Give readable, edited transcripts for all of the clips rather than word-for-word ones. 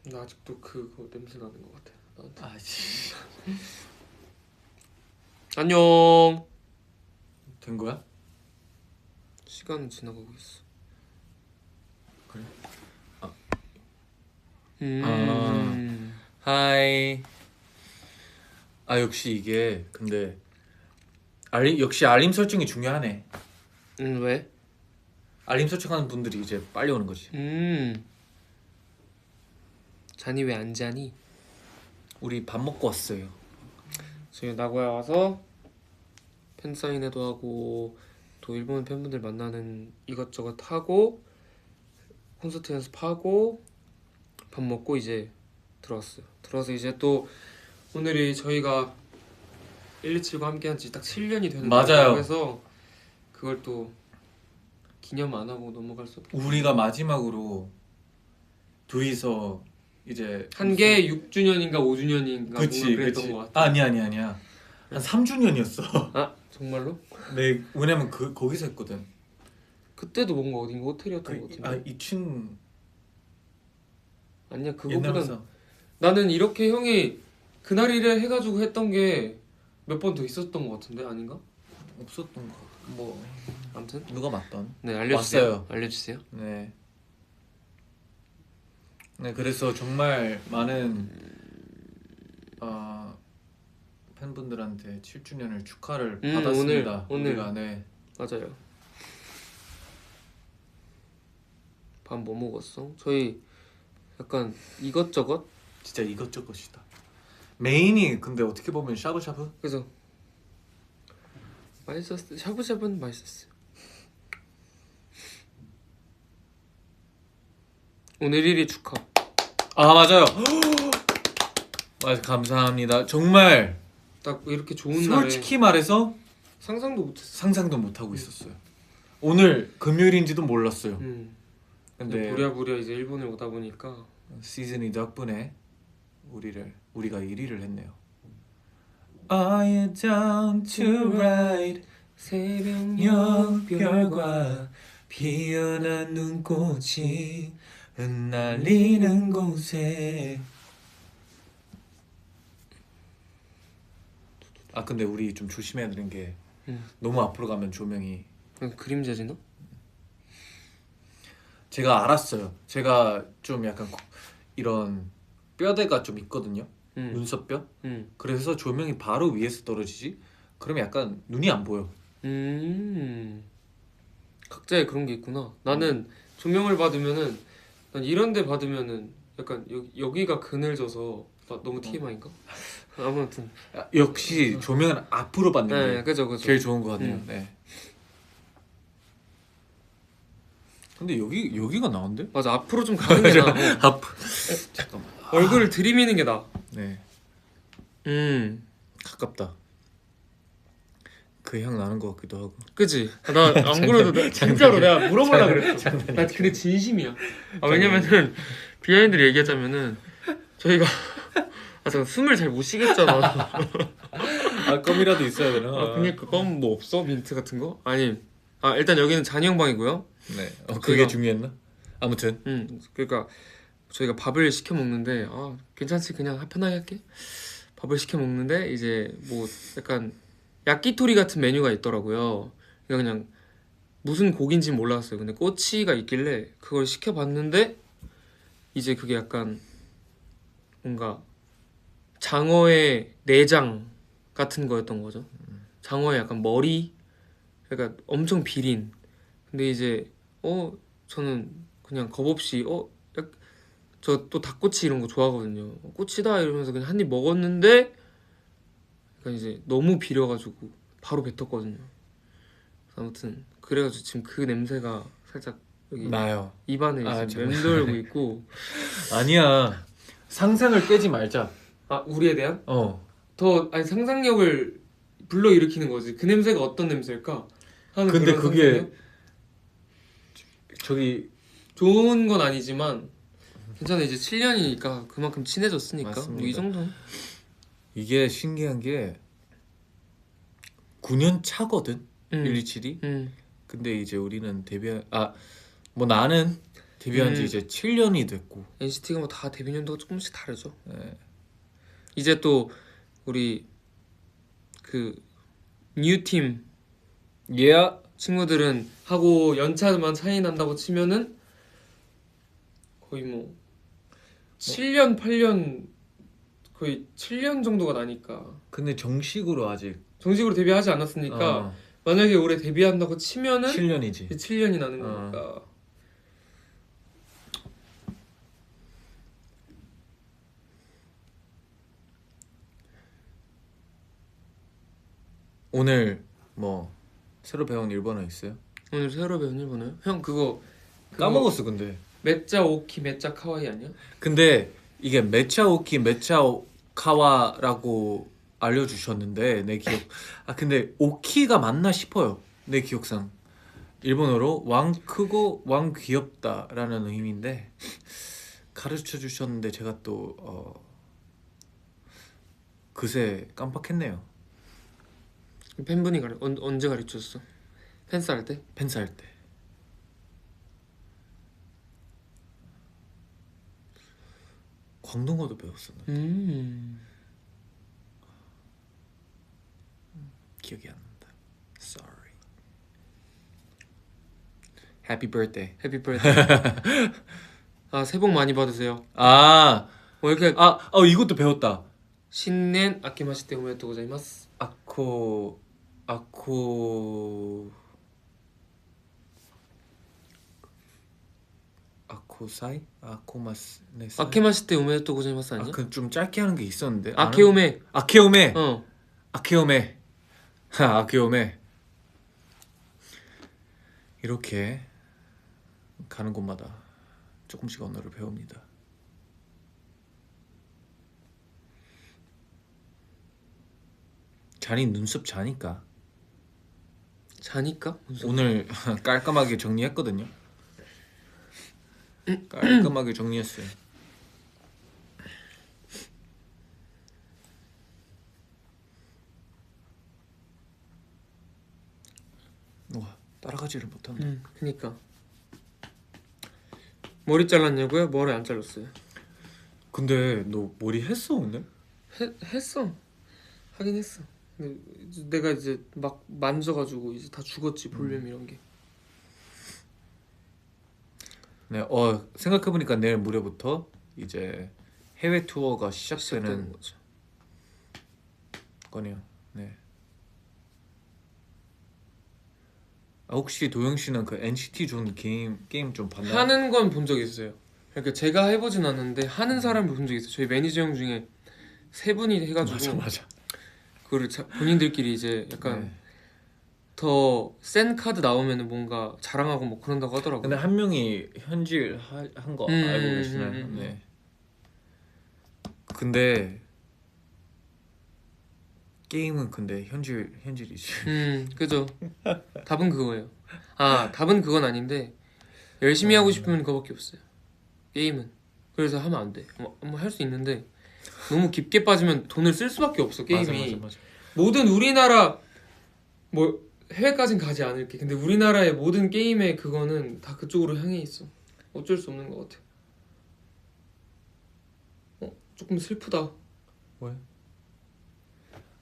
나 아직도 그거 냄새 나는 것 같아 나한테. 아씨. 안녕. 된 거야? 시간은 지나가고 있어. 그래? 하이. 아 역시 이게 근데 역시 알림 설정이 중요하네. 왜? 알림 설정하는 분들이 이제 빨리 오는 거지. 자니 왜 안 자니? 우리 밥 먹고 왔어요. 저희 나고야 와서 팬 사인회도 하고 또 일본 팬분들 만나는 이것저것 하고 콘서트 연습하고 밥 먹고 이제 들어왔어요. 들어와서 이제 또 오늘이 저희가 127과 함께한 지 딱 7년이 되는 맞아요. 날이라고 해서 그걸 또 기념 안 하고 넘어갈 수 없고 우리가 마지막으로 둘이서 이제 한 게 6주년인가 5주년인가 그치 뭔가 그랬던 그치. 것 같아. 아니야. 한 3주년이었어. 아 정말로? 네, 왜냐면 거기서 했거든. 그때도 뭔가 어딘가 호텔이었던 것 같은데. 이춘 아니야 그거보단 옛날에서 나는 이렇게 형이 그날이래 해가지고 했던 게 몇 번 더 있었던 것 같은데 아닌가? 없었던 거. 뭐 아무튼 누가 맞던. 네 알려주세요. 왔어요. 알려주세요. 네. 네 그래서 정말 많은 팬분들한테 7주년을 축하를 받았습니다. 오늘. 우리가 네. 맞아요. 밥 뭐 먹었어? 저희 약간 이것저것 진짜 이것저것이다. 메인이 근데 어떻게 보면 샤브샤브? 그래서 맛있었어. 샤브샤브는 맛있었어요. 오늘 1위 축하. 아 맞아요. 맞아 감사합니다. 정말 딱 이렇게 좋은 날에 솔직히 말해서 상상도 못했어. 상상도 못 하고 있었어요. 오늘 금요일인지도 몰랐어요. 근데 부랴부랴 이제 일본에 오다 보니까 시즌이 덕분에 우리가 1위를 했네요. Are you down to ride? 새벽녘 별과 피어난 눈꽃이 흩날리는 곳에. 아 근데 우리 좀 조심해야 되는 게 너무 앞으로 가면 조명이 그림자지나? 제가 알았어요. 제가 좀 약간 이런 뼈대가 좀 있거든요. 눈썹뼈. 그래서 조명이 바로 위에서 떨어지지. 그러면 약간 눈이 안 보여. 각자의 그런 게 있구나. 나는 조명을 받으면은 난 이런 데 받으면은 약간 여기가 그늘져서 너무 TMI인가? 아무튼 역시 조명은 앞으로 받는 게 네, 그죠. 제일 좋은 것 같네요. 네. 근데 여기가 나은데? 맞아 앞으로 좀 가는 게 나아. 잠깐만. 얼굴을 들이미는 게 나아. 네. 가깝다. 그 향 나는 것 같기도 하고. 그지? 나 안 그래도 진짜로 내가 물어보려고 그랬어. 나 근데 진심이야. 왜냐면은 비하인드를 얘기하자면은 저희가 잠깐 숨을 잘 못 쉬겠잖아. 껌이라도 있어야 되나? 그니까 껌 뭐 없어? 민트 같은 거? 아니 일단 여기는 잔이 형 방이고요. 네. 그게 중요했나? 아무튼. 그러니까 저희가 밥을 시켜 먹는데 괜찮지 그냥 편하게 할게. 밥을 시켜 먹는데 이제 뭐 약간 야끼토리 같은 메뉴가 있더라고요. 그냥 무슨 고기인지 몰랐어요. 근데 꼬치가 있길래 그걸 시켜봤는데 이제 그게 약간 뭔가 장어의 내장 같은 거였던 거죠. 장어의 약간 머리, 그러니까 엄청 비린. 근데 이제 저는 그냥 겁없이 저 또 닭꼬치 이런 거 좋아하거든요. 꼬치다 이러면서 그냥 한 입 먹었는데 약간 이제 너무 비려가지고 바로 뱉었거든요. 아무튼 그래가지고 지금 그 냄새가 살짝 여기 나요. 입안에 지금 맴돌고 있고. 아니야. 상상을 깨지 말자. 우리에 대한? 더 상상력을 불러일으키는 거지. 그 냄새가 어떤 냄새일까? 하는 근데 그런 그게 상상력? 저기 좋은 건 아니지만 괜찮아. 이제 7년이니까 그만큼 친해졌으니까 맞습니다. 뭐 이 정도. 이게 신기한 게 9년 차거든. 127이. 근데 이제 우리는 뭐 나는 데뷔한 지 이제 7년이 됐고. NCT가 뭐 다 데뷔 연도가 조금씩 다르죠. 네. 이제 또 우리 그 뉴팀 예. 친구들은 하고 연차만 차이 난다고 치면은 거의 뭐 7년 8년 거의 7년 정도가 나니까 근데 정식으로 아직 정식으로 데뷔하지 않았으니까 만약에 올해 데뷔한다고 치면은 7년이지. 7년이 나는 거니까. 오늘 뭐 새로 배운 일본어 있어요? 오늘 새로 배운 일본어요? 형 그거 까먹었어 근데. 메짜 오키 메짜 카와이 아니야? 근데 이게 메차오키 메차카와라고 알려주셨는데 내 기억 근데 오키가 맞나 싶어요 내 기억상. 일본어로 왕 크고 왕 귀엽다라는 의미인데 가르쳐 주셨는데 제가 또 그새 깜빡했네요. 팬분이 언제 가르쳤어? 팬스 할 때? 펜스 할 때. 광동어도 배웠었는데 기억이 안 난다. Sorry. Happy birthday. 해피 버스데이. 아 새해 복 많이 받으세요. 뭐 이렇게 이것도 배웠다. 신년 아케마시테 오메데토 고자이마스. 아코사이? 아코마스네스. 아케마시테 오메데토 고자이마스 아니야? 그 좀 짧게 하는 게 있었는데. 아케오메. 아케오메. 어. 아케오메. 아케오메. 이렇게 가는 곳마다 조금씩 언어를 배웁니다. 잔이 눈썹 자니까 자니까? 오늘 깔끔하게 정리했거든요. 깔끔하게 정리했어요. 와 따라가지를 못한다. 그니까 머리 잘랐냐고요? 머리 안 잘랐어요. 근데 너 머리 했어 오늘? 했어. 하긴 했어. 근데 내가 이제 막 만져가지고 이제 다 죽었지 볼륨 이런 게. 네, 생각해보니까 내일 모레부터 이제 해외 투어가 시작되는 거죠. 거네요. 네. 혹시 도영 씨는 그 NCT 존 게임 좀 봤나요? 하는 건 본 적 있어요. 그러니까 제가 해보진 않았는데 하는 사람을 본 적 있어요. 저희 매니저 형 중에 세 분이 해가지고 맞아. 그거를 본인들끼리 이제 약간 네. 더 센 카드 나오면은 뭔가 자랑하고 뭐 그런다고 하더라고요. 근데 한 명이 현질 한 거 알고 계시나요? 네. 근데 게임은 근데 현질이지. 그죠. 답은 그거예요. 답은 그건 아닌데 열심히 하고 싶으면 그거밖에 없어요. 게임은. 그래서 하면 안 돼. 뭐 할 수 있는데 너무 깊게 빠지면 돈을 쓸 수밖에 없어 게임이. 맞아. 모든 우리나라 뭐 해외까진 가지 않을게. 근데 우리나라의 모든 게임의 그거는 다 그쪽으로 향해 있어. 어쩔 수 없는 것 같아. 조금 슬프다. 왜?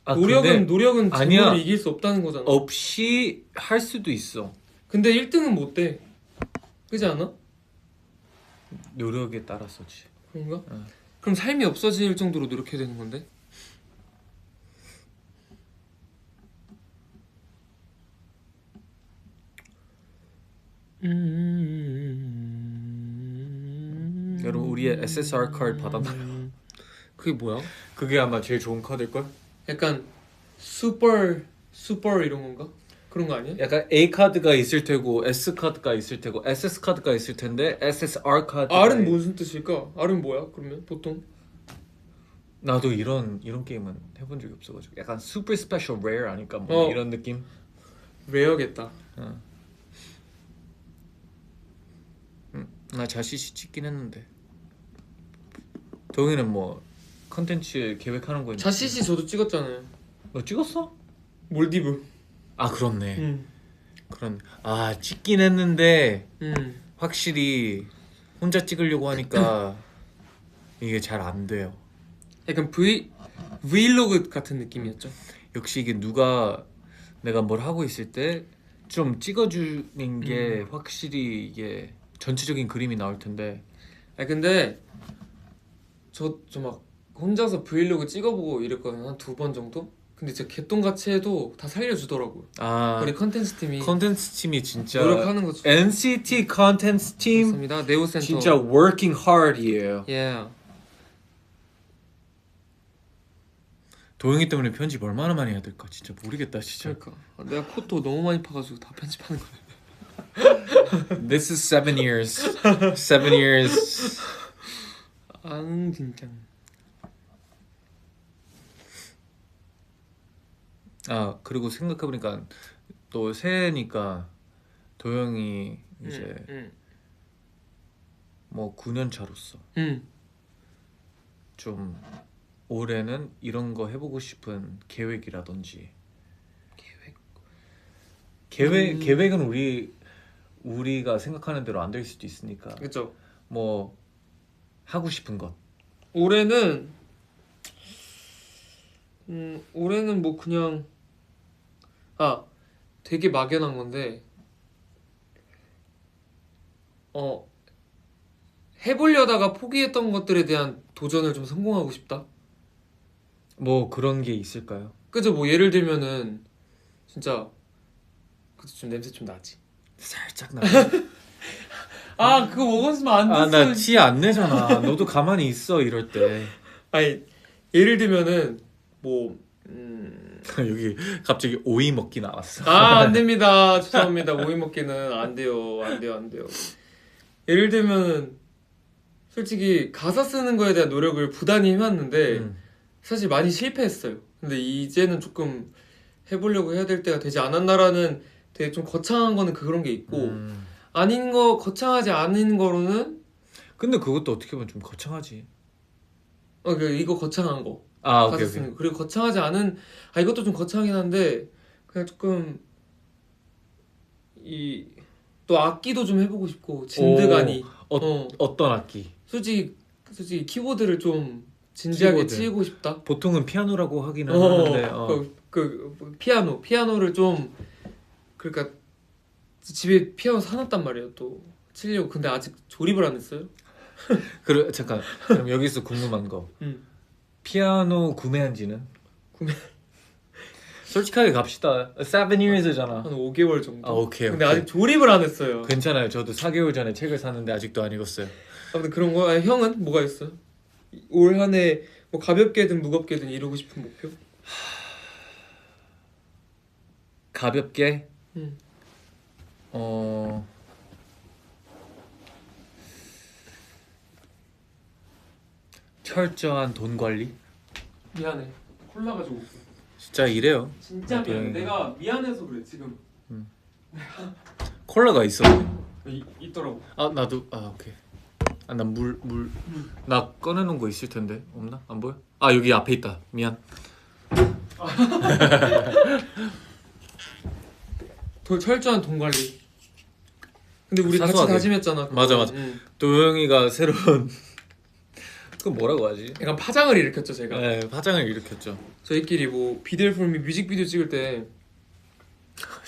노력은 아니야. 재물을 이길 수 없다는 거잖아. 없이 할 수도 있어. 근데 1등은 못 돼. 그렇지 않아? 노력에 따라서지. 그런가? 그럼 삶이 없어질 정도로 노력해야 되는 건데? 여러분 우리의 SSR 카드 받았나요? 그게 뭐야? 그게 아마 제일 좋은 카드일걸? 약간 슈퍼 이런 건가? 그런 거 아니야? 약간 A 카드가 있을 테고 S 카드가 있을 테고 SS 카드가 있을 텐데 SSR 카드. R은 무슨 뜻일까? R은 뭐야? 그러면 보통? 나도 이런 게임은 해본 적이 없어가지고 약간 super special rare 아닐까 뭐 이런 느낌. 레어겠다. 나 자시시 찍긴 했는데. 동이는 뭐 컨텐츠 계획하는 거 있나? 자시시 저도 찍었잖아요. 너 찍었어? 몰디브. 그렇네. 찍긴 했는데 확실히 혼자 찍으려고 하니까 이게 잘 안 돼요. 약간 브이로그 같은 느낌이었죠. 역시 이게 누가 내가 뭘 하고 있을 때 좀 찍어주는 게 확실히 이게 전체적인 그림이 나올 텐데. 아 근데 저 막 혼자서 브이로그 찍어보고 이랬거든요. 한 2번 정도? 근데 진짜 개똥같이 해도 다 살려주더라고요. 아 우리 컨텐츠 팀이 컨텐츠 팀이 진짜 노력하는 거죠. NCT 컨텐츠 팀 맞습니다. 네오센터. 진짜 working hard이에요. 예. 도영이 때문에 편집 얼마나 많이 해야 될까 진짜 모르겠다 진짜. 그러니까 내가 코도 너무 많이 파가지고 다 편집하는 거야. This is 7 years. 7 years. 앙 진짜. 아 그리고 생각해보니까 또 새해니까 도영이 이제 뭐 9년 차로서 좀 올해는 이런 거 해보고 싶은 계획이라든지 계획은 우리가 생각하는 대로 안 될 수도 있으니까 그렇죠. 뭐 하고 싶은 것. 올해는 올해는 뭐 그냥 되게 막연한 건데 해보려다가 포기했던 것들에 대한 도전을 좀 성공하고 싶다. 뭐 그런 게 있을까요? 그죠? 뭐 예를 들면은 진짜 그래도 좀 냄새 좀 나지. 살짝 나. 그거 먹었으면 안 아 됐어. 나 티 안 내잖아. 너도 가만히 있어 이럴 때. 아니 예를 들면은 뭐 여기 갑자기 오이 먹기 나왔어. 안 됩니다. 죄송합니다. 오이 먹기는 안 돼요. 안 돼요. 예를 들면은 솔직히 가사 쓰는 거에 대한 노력을 부단히 해왔는데 사실 많이 실패했어요. 근데 이제는 조금 해보려고 해야 될 때가 되지 않았나라는 되게 좀 거창한 거는 그런 게 있고 아닌 거 거창하지 않은 거로는 근데 그것도 어떻게 보면 좀 거창하지. 이거 거창한 거 아 가사 오케이 쓰는 오케이. 거 그리고 거창하지 않은 이것도 좀 거창하긴 한데 그냥 조금 이 또 악기도 좀 해보고 싶고 진드가니 어떤 악기? 솔직히 키보드를 좀 진지하게 키보드. 치고 싶다. 보통은 피아노라고 하기는 하는데 피아노를 좀 그러니까 집에 피아노 사놨단 말이에요. 또 치려고. 근데 아직 조립을 안 했어요. 잠깐 그럼 여기서 궁금한 거 피아노 구매한지는? 솔직하게 갑시다. 7 years잖아. 한 5개월 정도. 오케이. 근데 아직 조립을 안 했어요. 괜찮아요. 저도 4개월 전에 책을 샀는데 아직도 안 읽었어요. 아무튼 그런 거. 형은 뭐가 있어요? 올 한 해 뭐 가볍게든 무겁게든 이루고 싶은 목표? 가볍게 음. 철저한 돈 관리? 미안해. 콜라 가지고 올게. 진짜 이래요. 진짜 미안해. 네. 내가 미안해서 그래 지금. 콜라가 있어. 있더라고. 나도 오케이. 나 물 나 꺼내놓은 거 있을 텐데 없나? 안 보여? 여기 앞에 있다. 미안. 철저한 돈 관리. 근데 우리 같이 사소하게. 다짐했잖아. 그거. 맞아. 도영이가 새로운 그 뭐라고 하지? 약간 파장을 일으켰죠 제가. 네, 파장을 일으켰죠. 저희끼리 뭐 비델폼이 뮤직비디오 찍을 때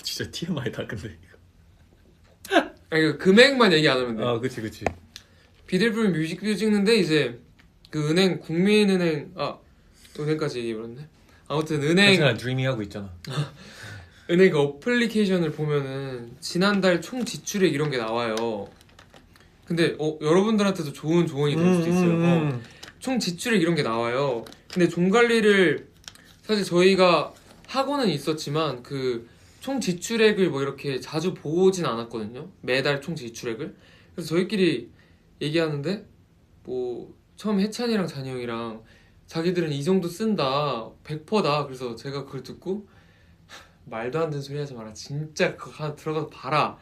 진짜 TMI다 근데 이거. 그 금액만 얘기 안 하면 돼. 그치. 비델폼이 뮤직비디오 찍는데 이제 그 은행 국민은행 은행까지 얘기해버렸네. 아무튼 괜찮아 드리밍 하고 있잖아. 은행 그 어플리케이션을 보면은 지난달 총 지출액 이런 게 나와요. 근데 여러분들한테도 좋은 조언이 될 수도 있어요. 총 지출액 이런 게 나와요. 근데 돈 관리를 사실 저희가 하고는 있었지만 그 총 지출액을 뭐 이렇게 자주 보진 않았거든요. 매달 총 지출액을. 그래서 저희끼리 얘기하는데 뭐 처음 해찬이랑 잔이 형이랑 자기들은 이 정도 쓴다 100%다. 그래서 제가 그걸 듣고 말도 안 되는 소리 하지 마라. 진짜 그거 하나 들어가서 봐라.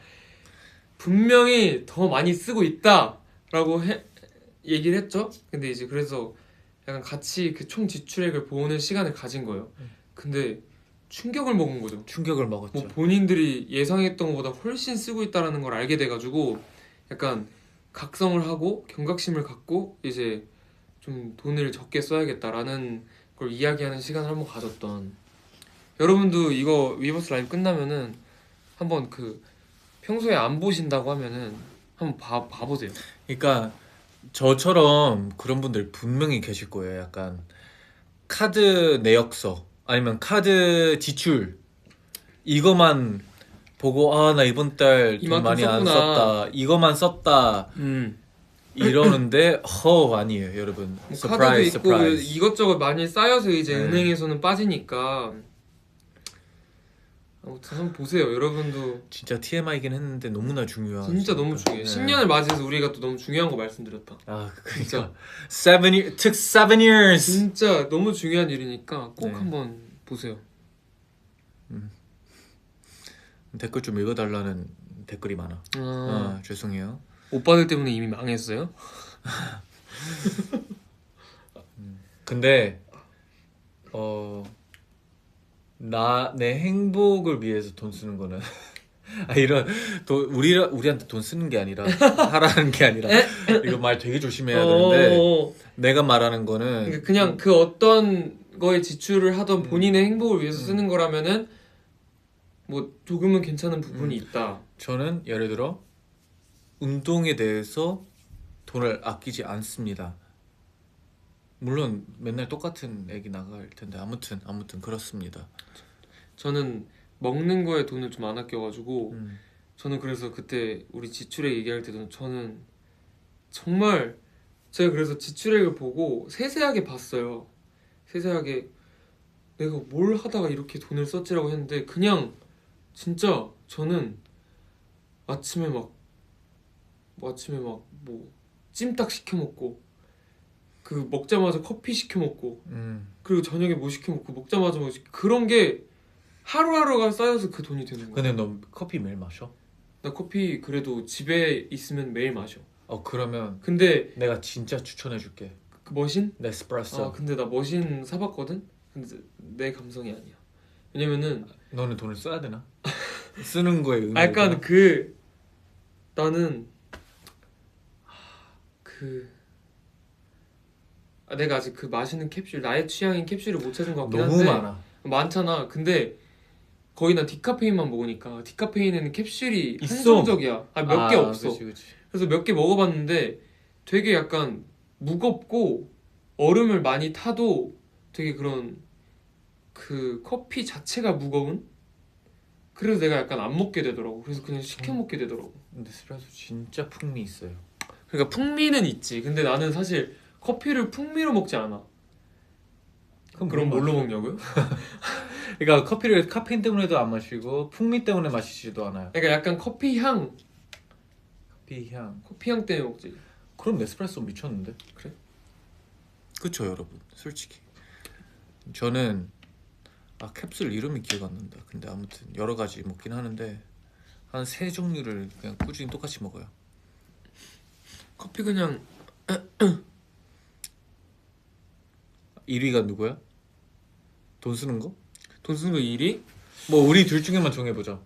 분명히 더 많이 쓰고 있다라고 얘기를 했죠. 근데 이제 그래서 약간 같이 그 총 지출액을 보는 시간을 가진 거예요. 근데 충격을 먹은 거죠. 충격을 먹었죠. 뭐 본인들이 예상했던 것보다 훨씬 쓰고 있다라는 걸 알게 돼가지고 약간 각성을 하고 경각심을 갖고 이제 좀 돈을 적게 써야겠다라는 걸 이야기하는 시간을 한번 가졌던. 여러분도 이거 위버스 라이브 끝나면은 한번 그 평소에 안 보신다고 하면은 한번 봐보세요. 그러니까 저처럼 그런 분들 분명히 계실 거예요. 약간 카드 내역서 아니면 카드 지출 이거만 보고 아 나 이번 달 돈 이만큼 많이 안 썼구나. 썼다 이거만 썼다 이러는데 아니에요 여러분. 뭐 카드도 서프라이즈 있고 서프라이즈. 이것저것 많이 쌓여서 이제 네. 은행에서는 빠지니까. 아무튼 한번 보세요. 여러분도 진짜 TMI이긴 했는데 너무나 중요한. 진짜 너무 중요해. 네. 10년을 맞이해서 우리가 또 너무 중요한 거 말씀드렸다. 아 진짜. 그러니까 7 took 7 years. 진짜 너무 중요한 일이니까 꼭 네. 한번 보세요. 댓글 좀 읽어달라는 댓글이 많아. 죄송해요. 오빠들 때문에 이미 망했어요? 근데 내 행복을 위해서 돈 쓰는 거는 이런 우리한테 돈 쓰는 게 아니라 하라는 게 아니라 이거 말 되게 조심해야 되는데 내가 말하는 거는 그러니까 그냥 그 어떤 거에 지출을 하던 본인의 행복을 위해서 쓰는 거라면은 뭐 조금은 괜찮은 부분이 있다. 저는 예를 들어 운동에 대해서 돈을 아끼지 않습니다. 물론 맨날 똑같은 액이 나갈 텐데 아무튼 그렇습니다. 저는 먹는 거에 돈을 좀 안 아껴가지고 저는 그래서 그때 우리 지출액 얘기할 때도 저는 정말 제가 그래서 지출액을 보고 세세하게 봤어요. 세세하게 내가 뭘 하다가 이렇게 돈을 썼지라고 했는데 그냥 진짜 저는 아침에 막 뭐 찜닭 시켜 먹고 그 먹자마자 커피 시켜 먹고 그리고 저녁에 뭐 시켜 먹고 먹자마자 뭐 그런 게 하루하루가 쌓여서 그 돈이 되는 거야. 근데 너 커피 매일 마셔? 나 커피 그래도 집에 있으면 매일 마셔. 그러면 근데 내가 진짜 추천해줄게. 그 머신? 네스프레소. 근데 나 머신 사봤거든? 근데 내 감성이 아니야. 왜냐면은 너는 돈을 써야 되나? 쓰는 거에 의미. 약간 나는 내가 아직 그 마시는 캡슐 나의 취향인 캡슐을 못 찾은 것 같긴 너무 한데 많아. 많잖아. 근데 거의 난 디카페인만 먹으니까 디카페인에는 캡슐이 있어. 한정적이야. 몇 개 없어. 그치. 그래서 몇 개 먹어봤는데 되게 약간 무겁고 얼음을 많이 타도 되게 그런 그 커피 자체가 무거운? 그래서 내가 약간 안 먹게 되더라고. 그래서 그냥 시켜 먹게 되더라고. 네스프레소 진짜 풍미 있어요. 그러니까 풍미는 있지. 근데 나는 사실 커피를 풍미로 먹지 않아. 그럼 뭘로 먹냐고요? 그러니까 커피를 카페인 때문에도 안 마시고 풍미 때문에 마시지도 않아요. 그러니까 약간 커피 향 커피 향. 때문에 먹지. 그럼 네스프레소 미쳤는데? 그래? 그쵸 여러분. 솔직히 저는 캡슐 이름이 기억 안 난다. 근데 아무튼 여러 가지 먹긴 하는데 한 3종류를 그냥 꾸준히 똑같이 먹어요. 커피 그냥 1위가 누구야? 돈 쓰는 거? 돈 쓰는 거 일이? 뭐 우리 둘 중에만 정해보자.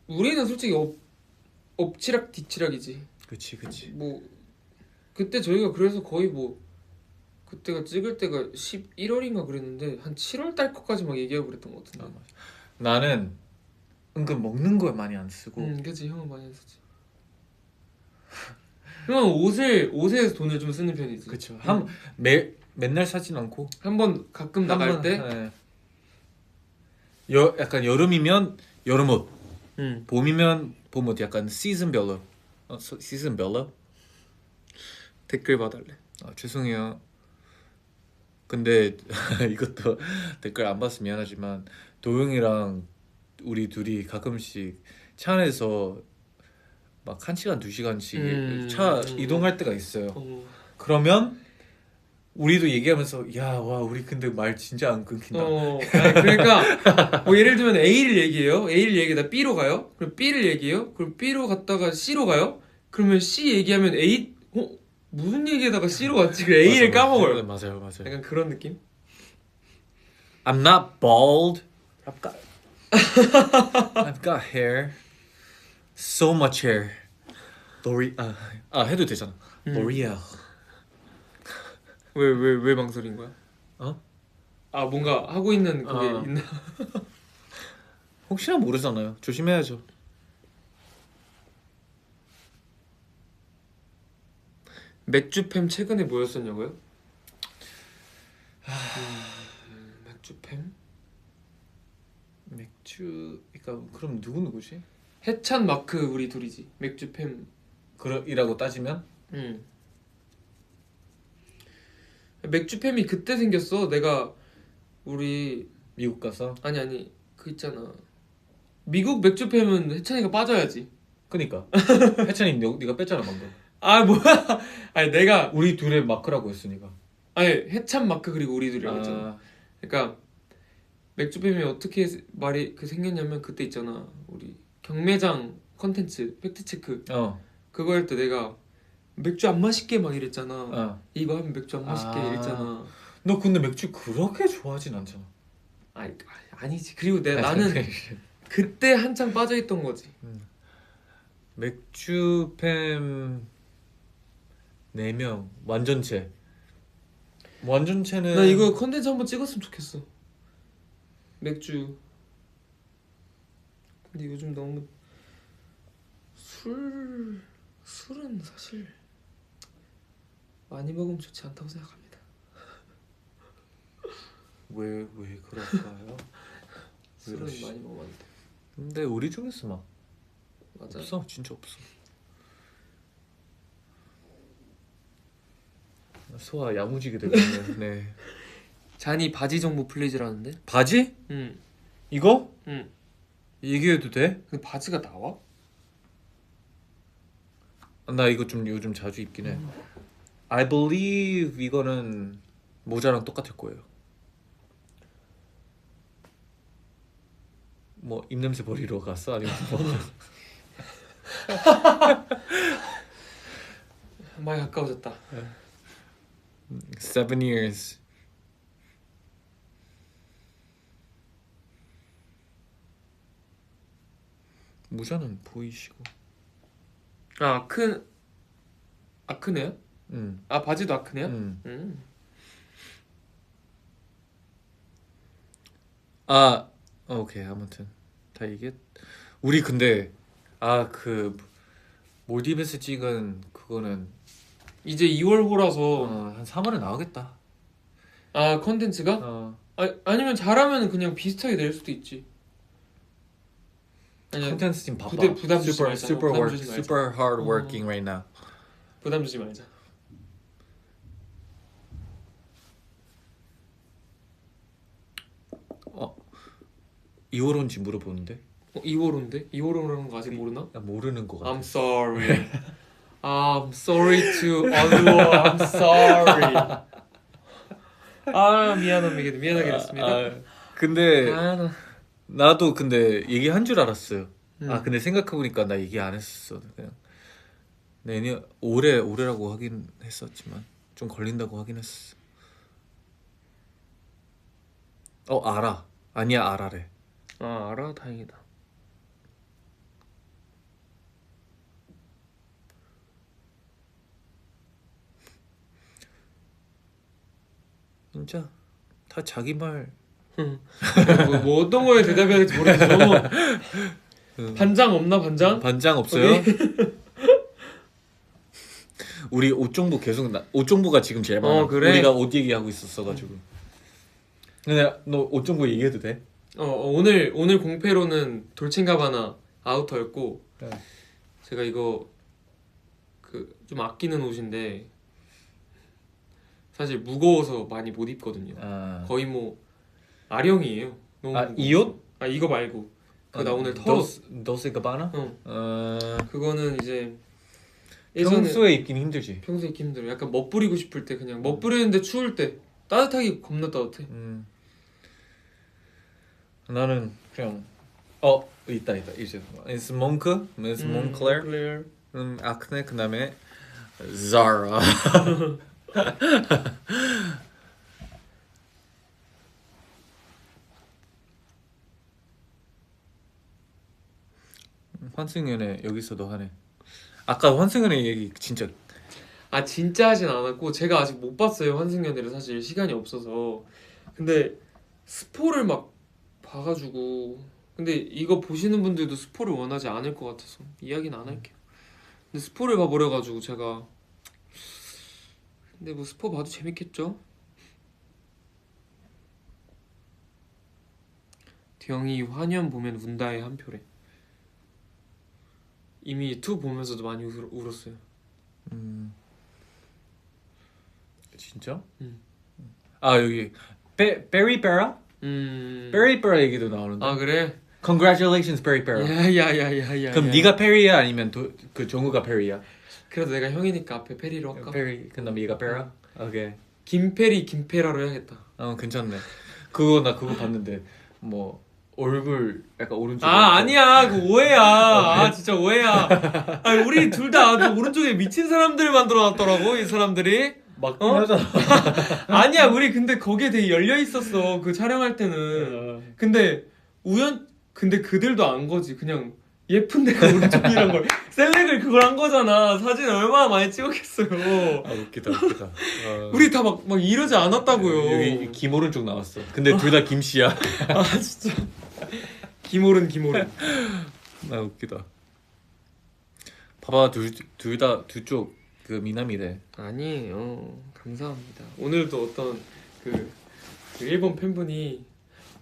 우리는 솔직히 엎치락 뒤치락이지. 그치. 뭐 그때 저희가 그래서 거의 뭐 그때가 찍을 때가 11월인가 그랬는데 한 7월 달 거까지 막 얘기하고 그랬던 것 같은데. 맞아. 나는 은근 먹는 거에 많이 안 쓰고 그치. 형은 많이 했었지. 형은 옷에 돈을 좀 쓰는 편이지. 그쵸. 맨날 사진 않고 한 번 가끔 나갈 한 번, 때. 네. 약간 여름이면 여름옷, 봄이면 봄옷. 약간 시즌별로. 시즌별로? 댓글 봐달래. 죄송해요. 근데 이것도 댓글 안 봤으면 미안하지만 도영이랑 우리 둘이 가끔씩 차 안에서 막 1시간 2시간씩 차 이동할 때가 있어요. 그러면 우리도 얘기하면서 와 우리 근데 말 진짜 안 끊긴다. 아니, 그러니까 뭐 예를 들면 A를 얘기해요. A를 얘기하다 B로 가요. 그럼 B를 얘기해요. 그럼 B로 갔다가 C로 가요. 그러면 C 얘기하면 A 무슨 얘기하다가 C로 갔지? 그 A를 까먹어요. 맞아요. 약간 그런 느낌? I'm not bald. I've got hair. So much hair. 로리 해도 되잖아. 로리엘. 왜 망설인 거야? 어? 아 뭔가 하고 있는 그게 어. 있나? 혹시나 모르잖아요. 조심해야죠. 맥주팸 최근에 뭐였었냐고요? 맥주팸? 맥주 그러니까 그럼 누구지? 해찬 마크 우리 둘이지. 맥주팸. 이라고 따지면 맥주팸이 그때 생겼어. 내가 우리 미국 가서. 아니 그 있잖아. 미국 맥주팸은 해찬이가 빠져야지. 그니까 해찬이 네가 뺐잖아 방금. 아 뭐야? 아니 내가 우리 둘의 마크라고 했으니까. 아니 해찬 마크 그리고 우리 둘이라고 했잖아. 아, 그러니까 맥주팸이 어떻게 말이 생겼냐면 그때 있잖아. 우리 경매장 컨텐츠 팩트 체크 그거 할 때 내가 맥주 안 마실게 막 이랬잖아. 이거 하면 맥주 안 마실게 이랬잖아. 너 근데 맥주 그렇게 좋아하진 않잖아. 아니지. 그리고 나는 그때 한참 빠져있던 거지. 맥주팸 4명 완전체. 완전체는 나 이거 컨텐츠 한번 찍었으면 좋겠어. 맥주. 근데 요즘 너무 술은 사실 많이 먹으면 좋지 않다고 생각합니다. 왜 그럴까요? 술은 많이 먹으면 안 돼. 근데 우리 중에서 막 맞아. 없어. 진짜 없어. 소화 야무지게 되겠네. 네. 잔이 바지 정보 플리즈라는데? 바지? 응. 이거? 응. 얘기해도 돼? 근데 바지가 나와? 나 이거 좀 요즘 자주 입긴 해. I believe 이거는 모자랑 똑같을 거예요. 뭐 입냄새 버리러 갔어? 아니면 뭐? 많이 가까워졌다. 7 years. 모자는 보이시고. 아크네야? 응. 아 바지도 아크네야? 응. 오케이. 아무튼 다 이게 우리 근데 그 몰디브에서 찍은 그거는 이제 2월호라서 한 3월에 나오겠다. 아 컨텐츠가? 아니면 잘하면 그냥 비슷하게 낼 수도 있지. 아니야 컨텐츠 팀 바빠. 부담 주지 말자. 부담 주지 말자. super hard working right now. 부담 주지 말자. 이월호인지 물어보는데 2월호인데? 2월호라는 거 아직 모르나? 나 모르는 거 같아. I'm sorry. I'm sorry to all. I'm sorry. 미안하게 됐습니다. 근데 나... 나도 근데 얘기한 줄 알았어요. 음. 근데 생각해보니까 나 얘기 안 했었어. 그냥 내년 올해라고 하긴 했었지만 좀 걸린다고 하긴 했었어. 알아. 아니야 알아래. 알아? 다행이다. 진짜 다 자기 말. 뭐 어떤 거에 대답해야 될지 모르겠어. 반장 없나 반장? 반장 없어요? 우리 옷 정보 계속 옷 정보가 지금 제일 많아. 그래? 우리가 옷 얘기하고 있었어가지고. 근데 너 옷 정보 얘기해도 돼? 오늘 공페로는 돌체가바나 아우터였고 네. 제가 이거 좀 아끼는 옷인데 사실 무거워서 많이 못 입거든요. 거의 뭐 아령이에요. 너무 무거워서. 이 옷? 이거 말고 나 오늘 털었어. 도스 가바나? 그거는 이제 평소에 입긴 힘들지. 평소에 입기 힘들어. 약간 멋부리고 싶을 때 그냥 멋부리는데 추울 때 따뜻하게 겁나 따뜻해. 나는 그냥 있다 이제 It's Monk, Miss Moncler, 아크네 그다음에 Zara. 환승연애 여기서도 하네. 아까 환승연의 얘기 진짜 아 진짜 하진 않았고 제가 아직 못 봤어요 환승연애를 사실 시간이 없어서. 근데 스포를 막 봐가지고 근데 이거 보시는 분들도 스포를 원하지 않을 것 같아서 이야기는 안 할게요. 근데 스포를 봐버려가지고 제가 근데 뭐 스포 봐도 재밌겠죠? 듀영이 환연 보면 운다의 한 표래. 이미 투 보면서도 많이 울었어요. 진짜? 음. 아 여기 베리 베라? 베리 베라 얘기도 나오는데. 아 그래? Congratulations, 베리 베라. 야야야야야. 그럼 네가 페리야 아니면 그 정우가 페리야? 그래도 내가 형이니까 앞에 페리로 할까? 페리. 그다음에 얘가 베라. 오케이. 김페리 김페라로 해야겠다. 괜찮네. 그거 나 그거 봤는데 뭐 얼굴 약간 오른쪽. 아 아니야 그 오해야. 아 진짜 오해야. 아 우리 둘 다 오른쪽에 미친 사람들 만들어 놨더라고 이 사람들이. 막 어? 하잖아. 아니야 우리 근데 거기에 되게 열려 있었어 그 촬영할 때는. 근데 근데 그들도 안 거지. 그냥 예쁜 데가 오른쪽이란 걸 셀렉을 그걸 한 거잖아. 사진 얼마나 많이 찍었겠어요. 아 웃기다. 우리 다 막 이러지 않았다고요. 여기 김 오른쪽 나왔어. 근데 둘 다 김씨야. 아 진짜 김오른. 나 웃기다. 봐봐 둘 다 두 쪽 그 미남이래. 아니에요. 감사합니다. 오늘도 어떤 그 일본 팬분이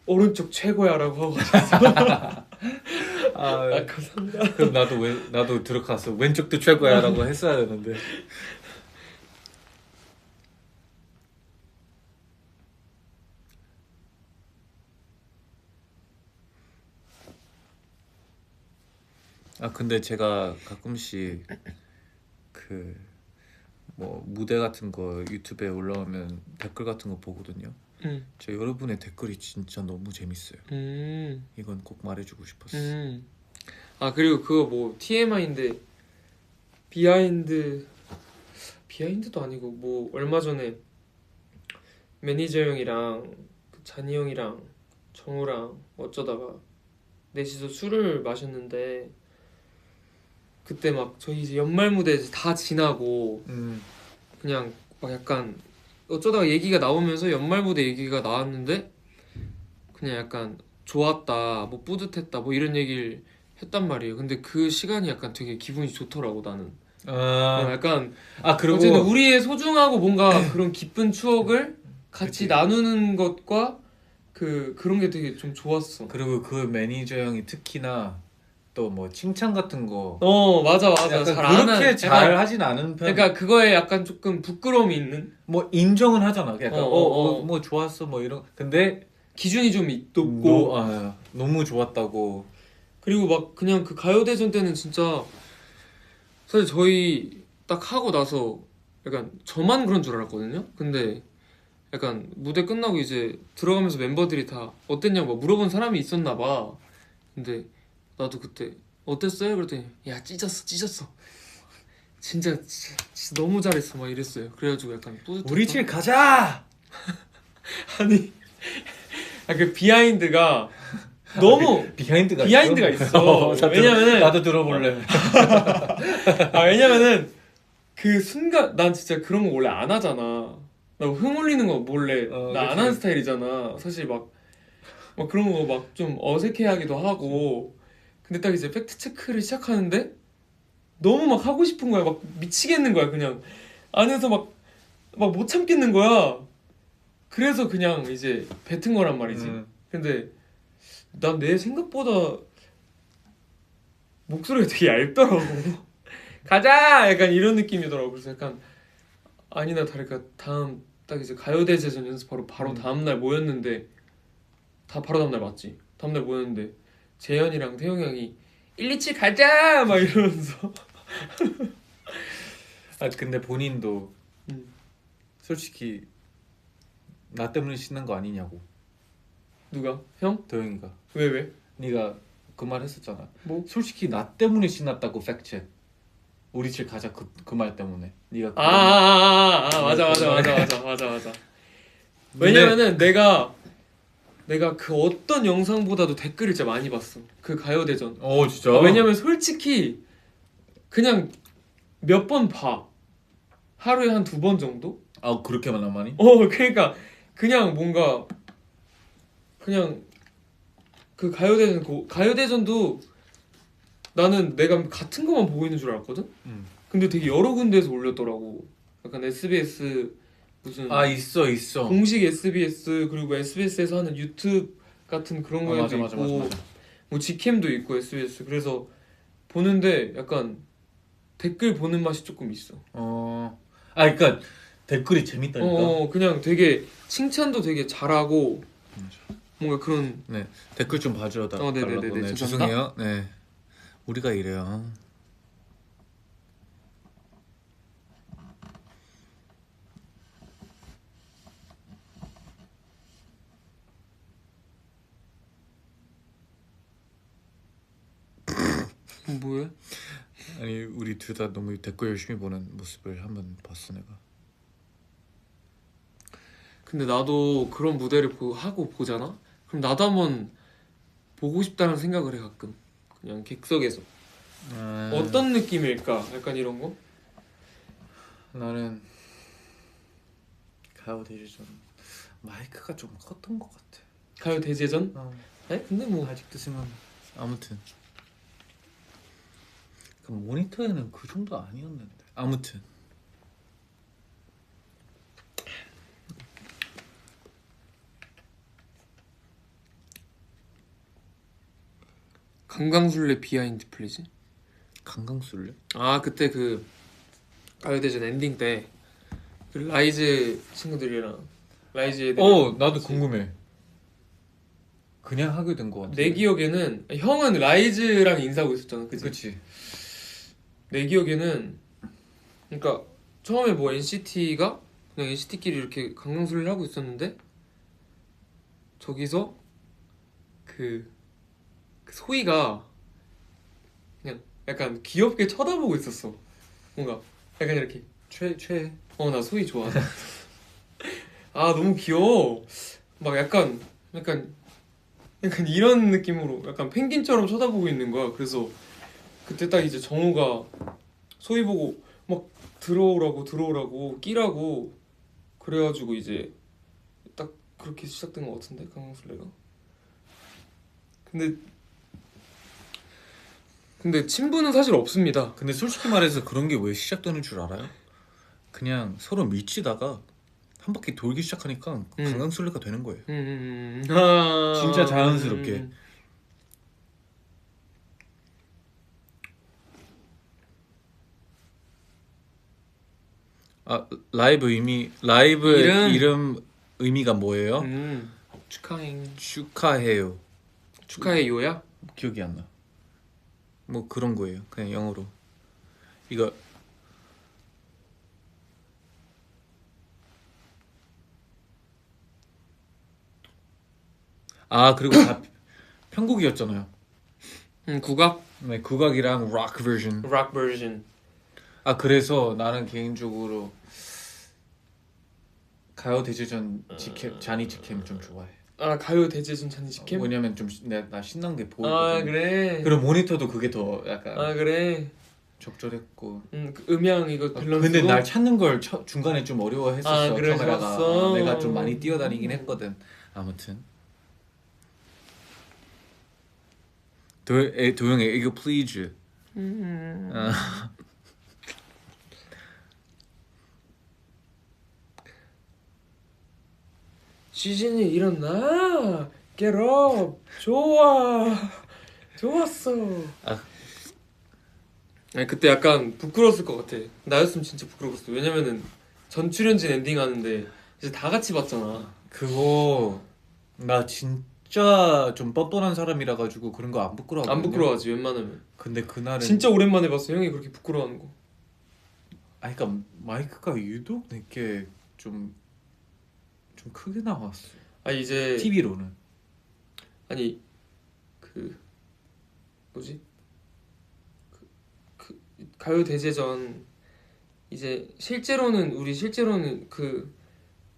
오른쪽 최고야라고 하고 가셨어. 아 감사합니다. 그럼 나도 들어갔어. 왼쪽도 최고야라고 했어야 되는데. 아 근데 제가 가끔씩 그 뭐 무대 같은 거 유튜브에 올라오면 댓글 같은 거 보거든요. 저 여러분의 댓글이 진짜 너무 재밌어요. 이건 꼭 말해주고 싶었어. 아 그리고 그거 뭐 TMI인데 비하인드도 아니고 뭐 얼마 전에 매니저 형이랑 그 잔이 형이랑 정우랑 어쩌다가 넷이서 술을 마셨는데 그때 막 저희 이제 연말 무대 이제 다 지나고 그냥 막 약간 어쩌다가 얘기가 나오면서 연말 무대 얘기가 나왔는데 그냥 약간 좋았다 뭐 뿌듯했다 뭐 이런 얘기를 했단 말이에요. 근데 그 시간이 약간 되게 기분이 좋더라고 나는. 약간 그리고 어쨌든 우리의 소중하고 뭔가 그런 기쁜 추억을 같이 그치. 나누는 것과 그런 게 되게 좀 좋았어. 그리고 그 매니저 형이 특히나 또 뭐 칭찬 같은 거 맞아 약간 잘 그렇게 잘 하진 않은 편. 그러니까 그거에 약간 조금 부끄러움이 있는 뭐 인정은 하잖아. 약간 어. 뭐 좋았어 뭐 이런. 근데 기준이 좀 높고 너무 좋았다고. 그리고 막 그냥 그 가요대전 때는 진짜 사실 저희 딱 하고 나서 약간 저만 그런 줄 알았거든요. 근데 약간 무대 끝나고 이제 들어가면서 멤버들이 다 어땠냐고 막 물어본 사람이 있었나 봐. 근데 나도 그때 어땠어요? 그랬더니 야 찢었어 진짜 너무 잘했어 막 이랬어요. 그래가지고 약간 뿌듯했어. 우리 집 가자. 아니 그 비하인드가 너무 비하인드가 있어. 왜냐면은 나도 들어볼래. 왜냐면은 그 순간 난 진짜 그런 거 원래 안 하잖아. 나 흥 올리는 거 몰래 나 안 하는 스타일이잖아. 사실 막 그런 거 막 좀 어색해하기도 하고. 근데 딱 이제 팩트 체크를 시작하는데 너무 막 하고 싶은 거야. 막 미치겠는 거야. 그냥 안에서 막 못 참겠는 거야. 그래서 그냥 이제 뱉은 거란 말이지. 근데 난 내 생각보다 목소리가 되게 얇더라고. 가자! 약간 이런 느낌이더라고. 그래서 약간 아니나 다를까 다음 딱 이제 가요대제전 연습하러 바로 다음날 모였는데 다 바로 다음날 맞지? 다음날 모였는데 재현이랑 태용이 형이 127 가자! 막 이러면서 근데 본인도 음. 솔직히 나 때문에 신난 거 아니냐고. 누가? 형? 도영이가. 왜? 네가 그 말 했었잖아. 뭐? 솔직히 나 때문에 신났다고 팩트. 우리 집 가자 그 말 때문에. 네가 맞아. 왜냐면은 내가 그 어떤 영상보다도 댓글을 진짜 많이 봤어. 그 가요대전. 진짜? 왜냐면 솔직히 그냥 몇 번 봐. 하루에 한 2번 정도? 아 그렇게만 많이? 그러니까 그냥 뭔가 그냥 그 가요대전도 나는 내가 같은 것만 보고 있는 줄 알았거든? 근데 되게 여러 군데에서 올렸더라고. 약간 SBS 무슨 아 있어. 공식 SBS 그리고 SBS에서 하는 유튜브 같은 그런 아, 거에도 맞아. 있고 뭐 직캠도 있고 SBS 그래서 보는데 약간 댓글 보는 맛이 조금 있어. 아 그러니까 댓글이 재밌다니까. 그냥 되게 칭찬도 되게 잘하고 뭔가 그런. 네 댓글 좀 봐줘 달라고. 네네네네. 네, 죄송합니다. 죄송해요. 네 우리가 이래요. 뭐해? 아니 우리 둘 다 너무 댓글 열심히 보는 모습을 한번 봤어 내가. 근데 나도 그런 무대를 하고 보잖아? 그럼 나도 한번 보고 싶다는 생각을 해 가끔. 그냥 객석에서 어떤 느낌일까? 약간 이런 거? 나는 가요 대제전 마이크가 좀 컸던 것 같아. 가요 대제전? 근데 뭐 아직도 생각. 아무튼 그 모니터에는 그 정도 아니었는데. 아무튼 강강술래 비하인드 플리즈? 강강술래? 아 그때 그 가요대전 엔딩 때 그 라이즈 친구들이랑 라이즈 애들. 나도 궁금해. 그냥 하게 된 것 같아. 내 기억에는 형은 라이즈랑 인사하고 있었잖아, 그치? 그치. 내 기억에는 그러니까 처음에 뭐 NCT가 그냥 NCT끼리 이렇게 강강술래를 하고 있었는데 저기서 그 소희가 그냥 약간 귀엽게 쳐다보고 있었어. 뭔가 약간 이렇게 최 나 소희 좋아. 아 너무 귀여워. 막 약간 이런 느낌으로 약간 펭귄처럼 쳐다보고 있는 거야. 그래서 그때 딱 이제 정우가 소희 보고 막 들어오라고 끼라고 그래가지고 이제 딱 그렇게 시작된 것 같은데 강강술래가. 근데 친분은 사실 없습니다. 근데 솔직히 말해서 그런 게 왜 시작되는 줄 알아요? 그냥 서로 미치다가 한 바퀴 돌기 시작하니까 강강술래가 되는 거예요. 진짜 자연스럽게. 아 라이브 이름 의미가 뭐예요? 축하해요. 축하해요야? 기억이 안 나. 뭐 그런 거예요. 그냥 영어로. 이거 그리고 다 편곡이었잖아요. 국악? 네, 국악이랑 락 버전. 락 버전. 그래서 나는 개인적으로 가요 대제전 자니 직캠 좀 좋아해. 가요 대제전 잔디 직캠? 왜냐면 좀 나 신난 게 보이거든. 그래. 그리고 모니터도 그게 더 약간 그래. 적절했고. 그 음향 이거 밸런스. 근데 날 찾는 걸 중간에 좀 어려워했었어. 그러셨어? 카메라가. 내가 좀 많이 뛰어다니긴 했거든. 아무튼 도영이 이거 please. 시즌이 일어나. Get up. 좋았어. 아니 그때 약간 부끄러웠을 것 같아. 나였으면 진짜 부끄러웠어. 왜냐면은 전 출연진 엔딩 하는데 이제 다 같이 봤잖아. 그거 나 진짜 좀 뻔뻔한 사람이라 가지고 그런 거 안 부끄러워. 안 부끄러워하지 웬만하면. 근데 그날은 진짜 오랜만에 봤어. 형이 그렇게 부끄러워하는 거. 그러니까 마이크가 유독 내게 좀 크게 나왔어. 이제 TV로는. 아니 그 뭐지? 그 가요 대제전 이제 실제로는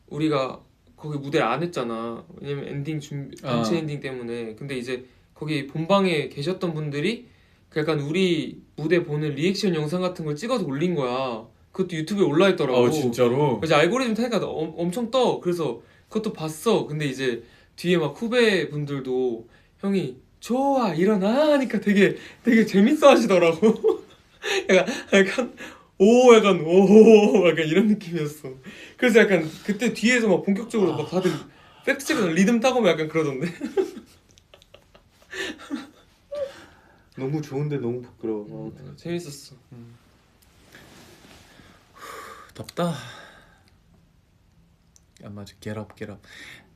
우리가 거기 무대를 안 했잖아. 왜냐면 엔딩 단체 엔딩 때문에. 근데 이제 거기 본방에 계셨던 분들이 그 약간 우리 무대 보는 리액션 영상 같은 걸 찍어서 올린 거야. 그것도 유튜브에 올라 있더라고. 진짜로? 그래서 알고리즘 타니까 엄청 떠. 그래서 그것도 봤어. 근데 이제 뒤에 막 후배 분들도 형이 좋아 일어나 하니까 되게 재밌어 하시더라고. 약간 오 약간 오 약간 이런 느낌이었어. 그래서 약간 그때 뒤에서 막 본격적으로 막 다들 팩트 체크 리듬 타고 막 약간 그러던데. 너무 좋은데 너무 부끄러워. 재밌었어. 덥다. 야 맞아. Get up, get up.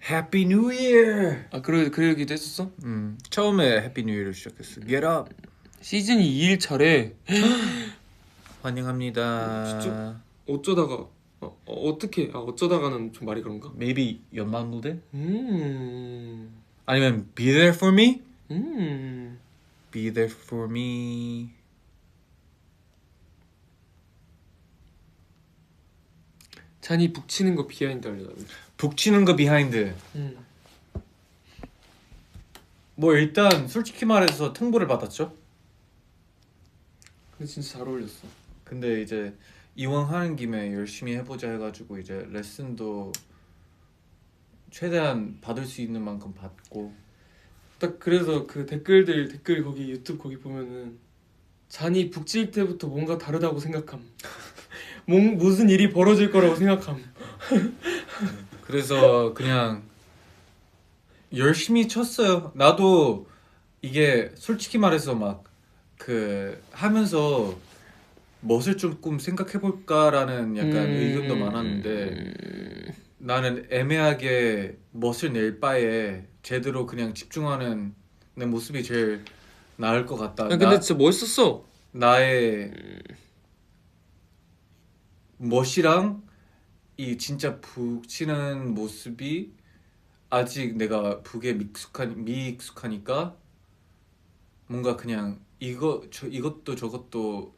Happy New Year. 아 그 얘기도 했었어? 처음에 Happy New Year을 시작했어. Get up. 시즌이 2일 차래. 환영합니다. 진짜? 어쩌다가 어떻게 어쩌다가는 좀 말이 그런가? Maybe 연말 무대? 음. 아니면 Be There For Me? 음. Be There For Me. 잔이 북치는 거 비하인드 알려달라. 북치는 거 비하인드. 뭐 일단 솔직히 말해서 통보를 받았죠. 근데 진짜 잘 어울렸어. 근데 이제 이왕 하는 김에 열심히 해보자 해가지고 이제 레슨도 최대한 받을 수 있는 만큼 받고. 딱 그래서 그 댓글 거기 유튜브 거기 보면은 잔이 북칠 때부터 뭔가 다르다고 생각함. 무슨 일이 벌어질 거라고 생각함. 그래서 그냥 열심히 쳤어요. 나도 이게 솔직히 말해서 막 그 하면서 멋을 조금 생각해볼까라는 약간 의견도 많았는데 나는 애매하게 멋을 낼 바에 제대로 그냥 집중하는 내 모습이 제일 나을 것 같다. 근데 진짜 멋있었어. 나의 멋이랑 이 진짜 북 치는 모습이 아직 내가 북에 미익숙하니까 뭔가 그냥 이것도 저것도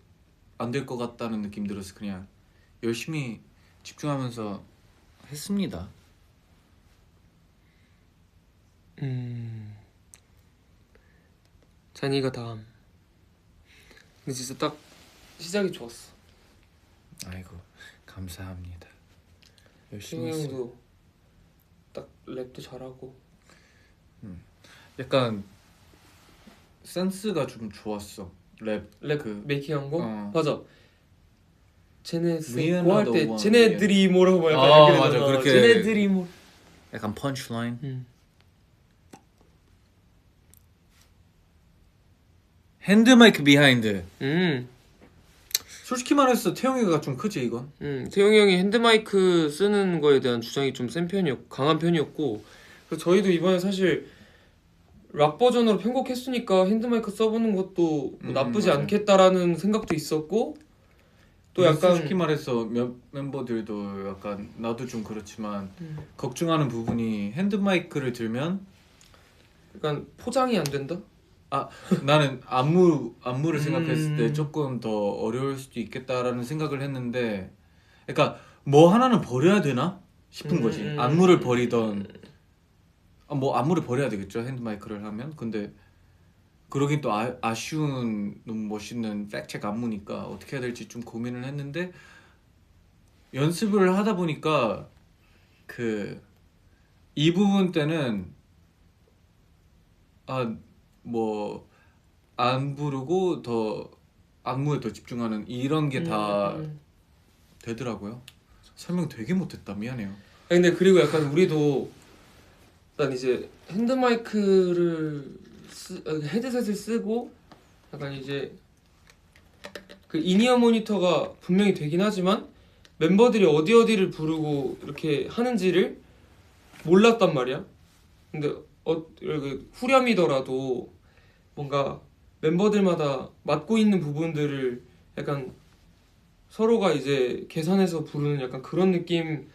안 될 것 같다는 느낌 들어서 그냥 열심히 집중하면서 했습니다. 잔이가 다음. 근데 진짜 딱 시작이 좋았어. 아이고 감사합니다. 태용 열심히 했어. 형도 딱 랩도 잘하고. 약간 센스가 좀 좋았어. 랩 메이킹한 거? 어. 맞아. 쟤네 We are 뭐할 not 때 the one. 쟤네들이 뭐라고 막 약간 아, 이렇게 맞아. 되잖아. 그렇게. 쟤네들이 뭐. 약간 펀치라인. 핸드마이크 비하인드. 솔직히 말해서 태용이가 좀 크지 이건? 태용이 형이 핸드마이크 쓰는 거에 대한 주장이 좀 센 편이었고 강한 편이었고, 그래서 저희도 이번에 사실 락 버전으로 편곡했으니까 핸드마이크 써보는 것도 뭐 나쁘지 맞아. 않겠다라는 생각도 있었고, 또 근데 약간 솔직히 말해서 몇 멤버들도 약간 나도 좀 그렇지만 걱정하는 부분이 핸드마이크를 들면 약간 포장이 안 된다? 나는 안무를 생각했을 때 조금 더 어려울 수도 있겠다라는 생각을 했는데, 그러니까 뭐 하나는 버려야 되나 싶은 거지. 안무를 버리던 뭐 안무를 버려야 되겠죠 핸드마이크를 하면. 근데 그러긴 또 아쉬운 너무 멋있는 팩책 안무니까 어떻게 해야 될지 좀 고민을 했는데, 연습을 하다 보니까 그 이 부분 때는 뭐 안 부르고 더 안무에 더 집중하는 이런 게 다 되더라고요. 설명 되게 못했다. 미안해요. 근데 그리고 약간 우리도 난 이제 핸드마이크를 헤드셋을 쓰고 약간 이제 그 인이어 모니터가 분명히 되긴 하지만 멤버들이 어디를 부르고 이렇게 하는지를 몰랐단 말이야. 근데 후렴이더라도 뭔가 멤버들마다 맡고 있는 부분들을 약간 서로가 이제 계산해서 부르는 약간 그런 느낌일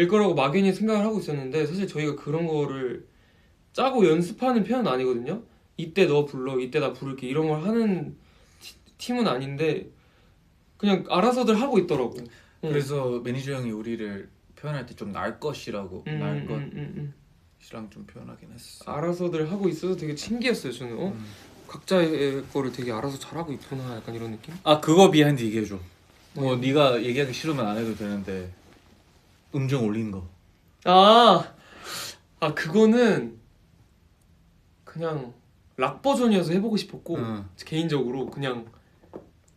거라고 막연히 생각을 하고 있었는데, 사실 저희가 그런 거를 짜고 연습하는 편은 아니거든요. 이때 너 불러, 이때 나 부를게 이런 걸 하는 팀은 아닌데 그냥 알아서들 하고 있더라고. 그래서 매니저 형이 우리를 표현할 때 좀 날 것이라고 날 것이랑 좀 표현하긴 했어. 알아서들 하고 있어서 되게 신기했어요 저는. 각자의 거를 되게 알아서 잘하고 있구나 약간 이런 느낌? 아 그거 비하인드 얘기해줘. 뭐 네. 네가 얘기하기 싫으면 안 해도 되는데 음정 올리는 거. 아, 그거는 그냥 락 버전이어서 해보고 싶었고 응. 개인적으로 그냥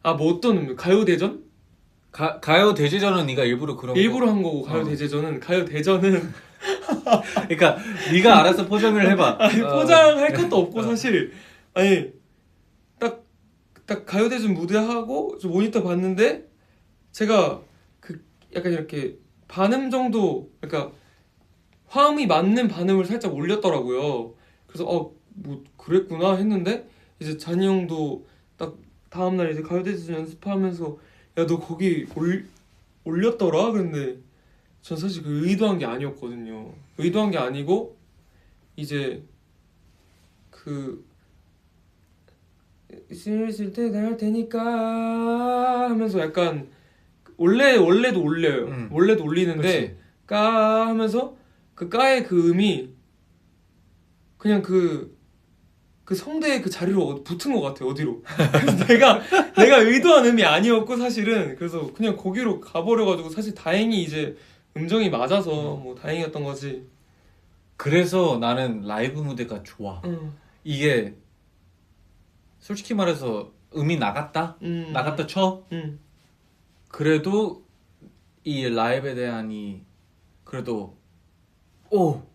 뭐 어떤 가요대전? 가요 대제전은 네가 일부러 그런 일부러 거. 한 거고 가요대전은 그러니까 네가 알아서 포장을 해봐. 포장할 것도 없고 사실 아니 딱 가요대전 무대하고 저 모니터 봤는데 제가 그 약간 이렇게 반음 정도 그러니까 화음이 맞는 반음을 살짝 올렸더라고요. 그래서 뭐 그랬구나 했는데 이제 잔이 형도 딱 다음날 이제 가요대전 연습하면서 야 너 거기 올렸더라. 근데 전 사실 그 의도한 게 아니었거든요. 의도한 게 아니고 이제 그 슬슬 때갈 테니까 하면서 약간 원래도 올려요. 원래도 올리는데 그치. 까 하면서 그 까의 그 음이 그냥 그 성대의 그 자리로 붙은 것 같아 어디로. 그래서 내가 의도한 음이 아니었고 사실은 그래서 그냥 거기로 가버려가지고 사실 다행히 이제 음정이 맞아서 뭐 다행이었던 거지. 그래서 나는 라이브 무대가 좋아. 응. 이게 솔직히 말해서 음이 나갔다? 나갔다 쳐? 응. 그래도 이 라이브에 대한 그래도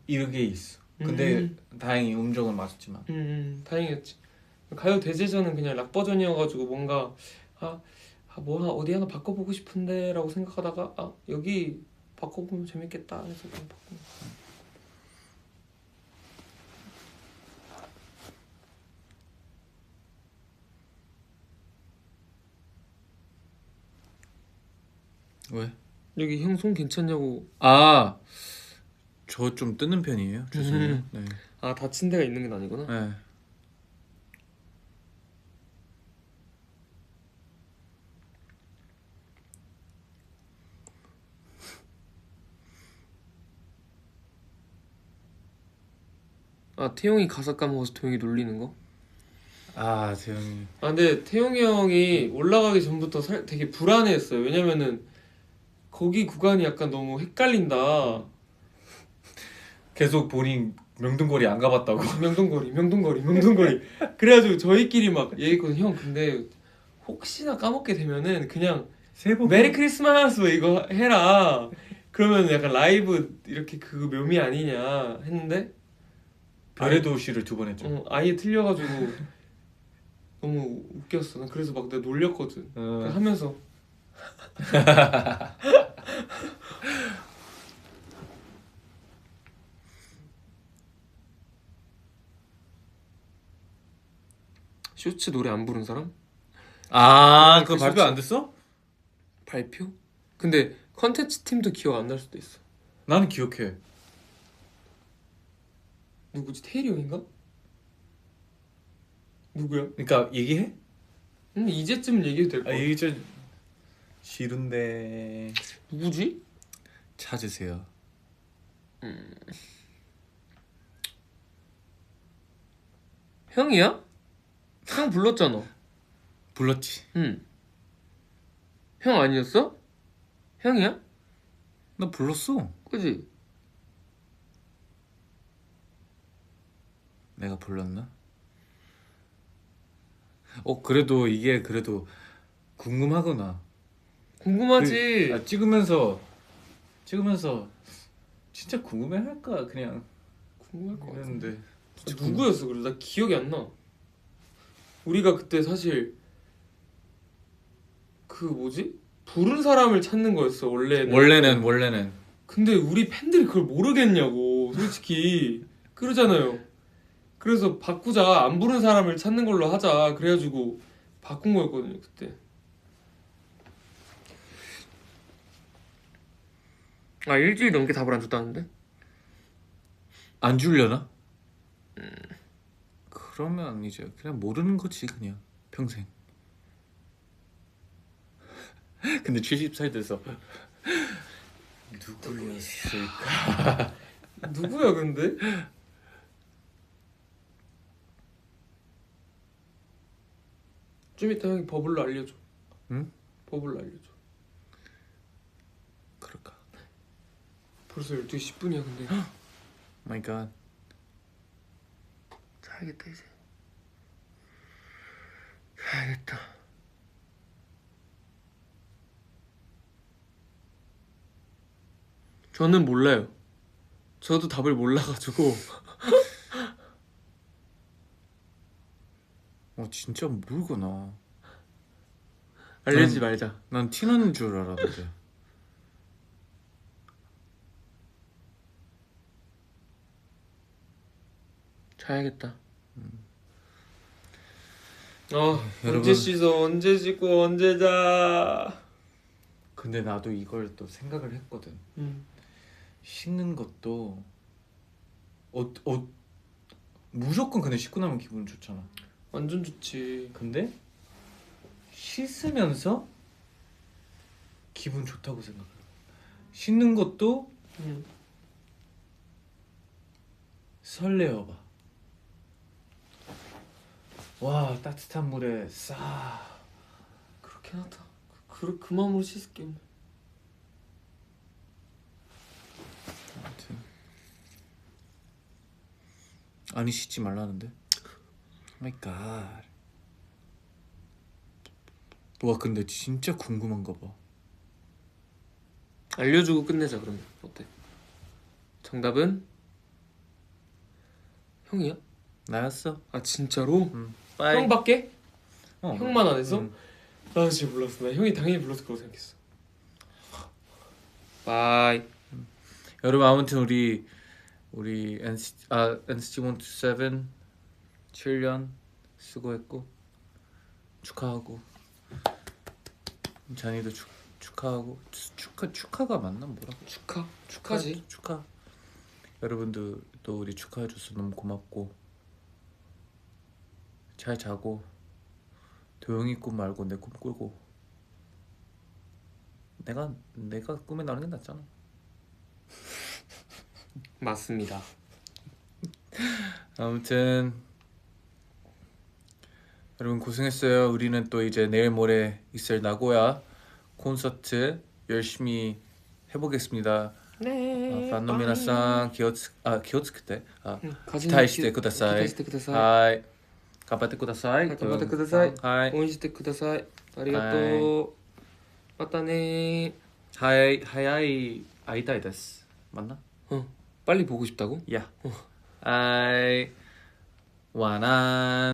이게 있어. 근데 다행히 음정은 맞았지만. 다행이었지. 가요 대제전은 그냥 락 버전이어가지고 뭔가 뭐 어디 하나 바꿔보고 싶은데라고 생각하다가 여기 바꿔보면 재밌겠다 해서 그냥 바꾼 거야. 왜? 여기 형 손 괜찮냐고. 아, 저 좀 뜨는 편이에요. 죄송해요. 네. 다친 데가 있는 건 아니구나. 네. 태용이 가사 까먹어서 도영이 놀리는 거? 아, 재영이. 근데 태용이 형이 올라가기 전부터 되게 불안해했어요. 왜냐면은 거기 구간이 약간 너무 헷갈린다. 계속 본인 명동거리 안 가봤다고. 명동거리. 그래가지고 저희끼리 막 얘기했거든요. 형 근데 혹시나 까먹게 되면은 그냥 새해 복 메리 크리스마스 이거 해라. 그러면 약간 라이브 이렇게 그 묘미 아니냐 했는데 별의 도시를 2번 했죠. 아예 틀려가지고 너무 웃겼어. 난 그래서 막 내가 놀렸거든. 하면서 쇼츠 노래 안 부른 사람? 그거 그 발표 쇼츠. 안 됐어? 발표? 근데 컨텐츠 팀도 기억 안 날 수도 있어. 나는 기억해. 누구지? 태일이 형인가? 누구야? 그러니까 얘기해? 이제쯤 얘기해도 될 거야. 얘기 좀 싫은데. 누구지? 찾으세요. 형이야? 형 불렀잖아. 불렀지. 응. 형 아니었어? 형이야? 나 불렀어. 그지? 내가 불렀나? 그래도 이게 그래도 궁금하구나. 궁금하지. 찍으면서 진짜 궁금해할까 그냥 궁금할 것 같아. 이랬는데 누구였어? 그래 나 기억이 안 나. 우리가 그때 사실 그 뭐지? 부른 사람을 찾는 거였어 원래는 근데 우리 팬들이 그걸 모르겠냐고 솔직히 그러잖아요. 그래서 바꾸자. 안 부른 사람을 찾는 걸로 하자. 그래가지고 바꾼 거였거든요 그때. 일주일 넘게 답을 안 줬다는데? 안 주려나? 그러면 이제 그냥 모르는 거지 그냥 평생. 근데 70살 돼서 누구였을까? 누구야 근데? 좀 이따 형이 버블로 알려줘. 응? 버블로 알려줘. 그럴까? 벌써 12시 10분이야 근데. 마이 갓. 자야겠다 이제. 자야겠다. 저는 몰라요. 저도 답을 몰라가지고. 진짜 모르구나. 알려주지 말자. 난 티나는 줄 알았는데. 자야겠다. 여러분. 언제 씻어, 언제 씻고, 언제 자. 근데 나도 이걸 또 생각을 했거든. 응. 씻는 것도 무조건 근데 씻고 나면 기분 좋잖아. 완전 좋지. 근데 씻으면서 기분 좋다고 생각해. 씻는 것도 응. 설레어봐. 와 따뜻한 물에 싹. 그렇긴 하다. 그 마음으로 씻을게. 아무튼 아니 씻지 말라는데. 마이 갓. 와 근데 진짜 궁금한가 봐. 알려주고 끝내자 그러면. 어때? 정답은 형이야? 나였어. 아 진짜로? 빠이. 형밖에? 어. 형만 안 했어? 나 진짜 몰랐어. 나 형이 당연히 불렀을 거라고 생각했어. 바이. 여러분 아무튼 우리 NCT 127 7년 수고했고 축하하고 잔이도 축하하고 축하가 맞나 뭐라고? 축하지. 축하. 여러분들도 우리 축하해줘서 너무 고맙고 잘 자고 도영이 꿈 말고 내 꿈 꾸고 내가 꿈에 나오는 게 낫잖아. 맞습니다. 아무튼 여러분 고생했어요. 우리는 또 이제 내일 모레 있을 나고야 콘서트 열심히 해보겠습니다. 네. ファンの皆さん気をつけて期期待してください。期待してください。はい頑張ってください。頑張ってください。はい応援してください。ありがとう。またね。早い会いたいです맞나? 빨리 보고 싶다고? 야. 하이. 와난